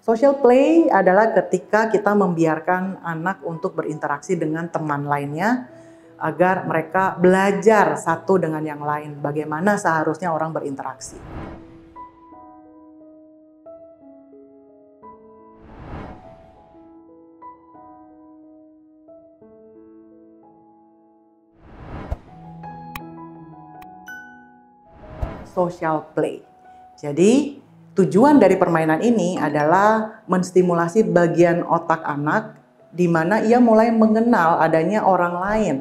Social play adalah ketika kita membiarkan anak untuk berinteraksi dengan teman lainnya agar mereka belajar satu dengan yang lain, bagaimana seharusnya orang berinteraksi. Social play. Jadi, tujuan dari permainan ini adalah menstimulasi bagian otak anak di mana ia mulai mengenal adanya orang lain,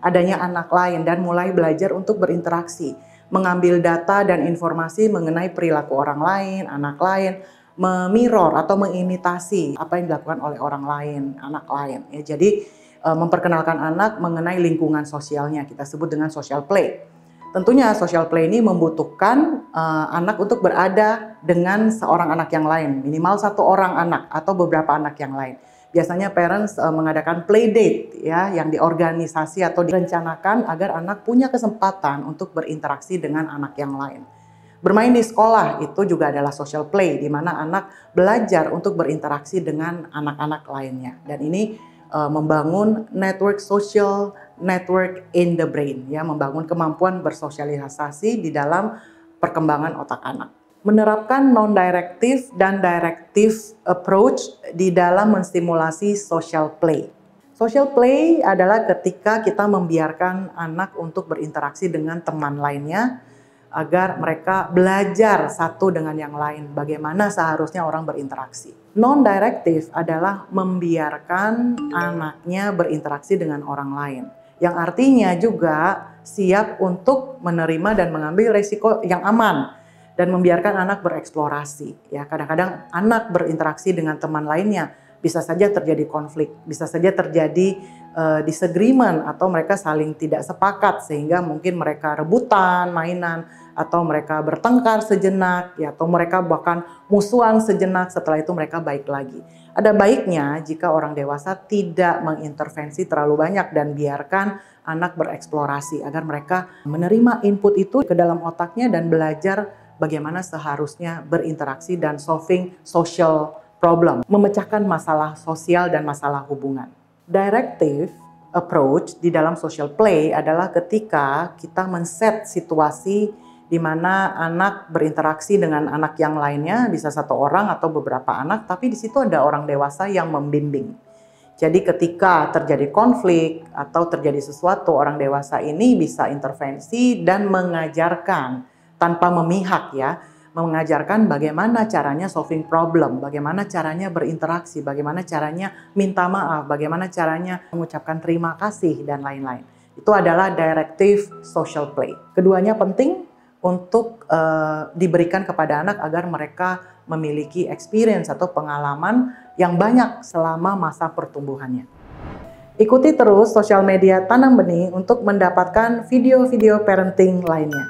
adanya anak lain, dan mulai belajar untuk berinteraksi, mengambil data dan informasi mengenai perilaku orang lain, anak lain, memirror atau mengimitasi apa yang dilakukan oleh orang lain, anak lain. Ya, jadi, memperkenalkan anak mengenai lingkungan sosialnya, kita sebut dengan social play. Tentunya social play ini membutuhkan anak untuk berada dengan seorang anak yang lain, minimal satu orang anak atau beberapa anak yang lain. Biasanya parents mengadakan play date ya, yang diorganisasi atau direncanakan agar anak punya kesempatan untuk berinteraksi dengan anak yang lain. Bermain di sekolah itu juga adalah social play, di mana anak belajar untuk berinteraksi dengan anak-anak lainnya. Dan ini membangun social network in the brain, ya, membangun kemampuan bersosialisasi di dalam perkembangan otak anak. Menerapkan non-directive dan directive approach di dalam menstimulasi social play. Social play adalah ketika kita membiarkan anak untuk berinteraksi dengan teman lainnya agar mereka belajar satu dengan yang lain, bagaimana seharusnya orang berinteraksi. Non-directive adalah membiarkan anaknya berinteraksi dengan orang lain, yang artinya juga siap untuk menerima dan mengambil resiko yang aman dan membiarkan anak bereksplorasi. Ya, kadang-kadang anak berinteraksi dengan teman lainnya bisa saja terjadi konflik, bisa saja terjadi disagreement atau mereka saling tidak sepakat sehingga mungkin mereka rebutan mainan atau mereka bertengkar sejenak, ya, atau mereka bahkan musuhan sejenak, setelah itu mereka baik lagi. Ada baiknya jika orang dewasa tidak mengintervensi terlalu banyak dan biarkan anak bereksplorasi agar mereka menerima input itu ke dalam otaknya dan belajar bagaimana seharusnya berinteraksi dan solving social problem, memecahkan masalah sosial dan masalah hubungan. Directive approach di dalam social play adalah ketika kita men-set situasi di mana anak berinteraksi dengan anak yang lainnya, bisa satu orang atau beberapa anak, tapi di situ ada orang dewasa yang membimbing. Jadi ketika terjadi konflik atau terjadi sesuatu, orang dewasa ini bisa intervensi dan mengajarkan tanpa memihak, ya, mengajarkan bagaimana caranya solving problem, bagaimana caranya berinteraksi, bagaimana caranya minta maaf, bagaimana caranya mengucapkan terima kasih, dan lain-lain. Itu adalah directive social play. Keduanya penting untuk diberikan kepada anak agar mereka memiliki experience atau pengalaman yang banyak selama masa pertumbuhannya. Ikuti terus sosial media Tanam Benih untuk mendapatkan video-video parenting lainnya.